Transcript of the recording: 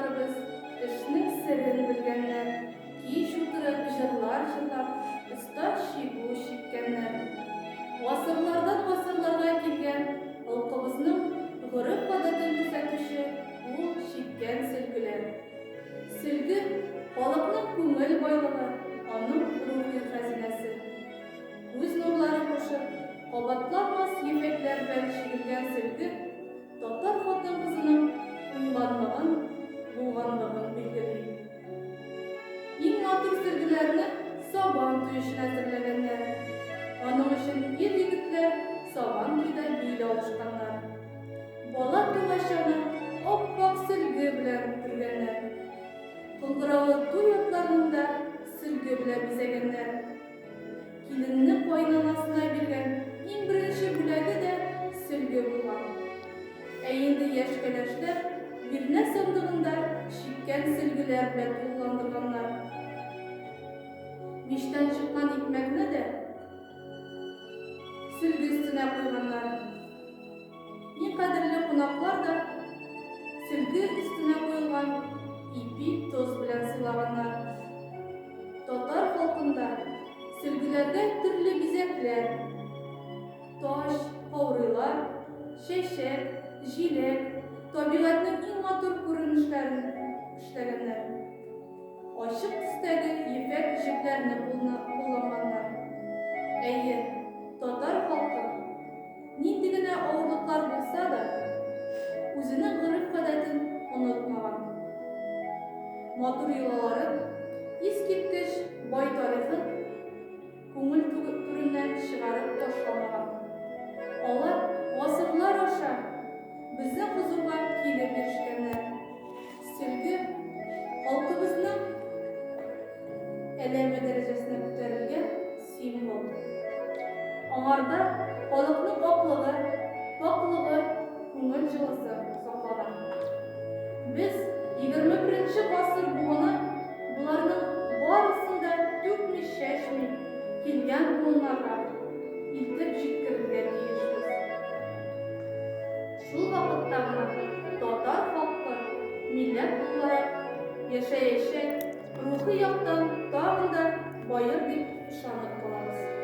atalarımız işinin sırrını bilgenler, kiş oturup jırlar jırlap, usta şibu şikkenler. Asırlardan asırlarga kelgen halkımızның ғұрып адатын күрсәтүче ул шиккән сөлгеләр. Сөлге халыкның күңел байлыгы, аның рухи хәзинәсе. Үз нурлары кушып, кабатланмас ефәкләр белән чигелгән сөлге татар хатын-кызының уңганлыгын, булганлыгын билгели. Иң матур сөлгеләрне Сабан туе өчен әзерләгәннәр. Аның өчен ир-егетләр Сабан туйда бил алышканнар. Бала тугачаны ап-ак сөлге белән күргәннәр. Кыңгыравы туй атларында сөлге белән бизәгәннәр. Киленне кайнанасына биргән иң беренче бүләге дә сөлге булган. Ә инде яшь кәләшләр бирнә сандыгында шиккән сөлгеләр белән тулыландырганнар. Миштән чыккан икмәкне дә сөлге өстенә куйганнар. Иң кадерле кунаклар да сөлге өстенә куелган ипи тоз белән сыйлаганнар. Татар халкында сөлгеләргә төрле бизәкләр, таш, каурыйлар, чәчәк, җиләк, табигатьнең иң матур күренешләрен эшләгәннәр. Ачык төстәге ефәк җепләрне кулланганнар. Әйе, татар халкы нинди генә авырлыклар булса да, үзенең ғөреф-гадәтен онытмаган. Матур йолаларын, искиткеч бай тарихын күңел түреннән чыгарып ташламаган. Алар гасырлар аша безнең хузурга килеп ирешкәннәр. Сөлге халкыбызның әлеме дәрәҗәсенә күтәрелгән символ. Аңарда халыкның аклыгы, паклыгы, күңел җылысы саклана. Без 21-нче гасыр буыны буларның барысын да түкми-чәчми килгән буыннарга илтеп җиткерергә тиешбез. Шул вакытта гына татар халкы милләт буларак яшәячәк, рухи яктан тагын да байыр дип ышанып калабыз.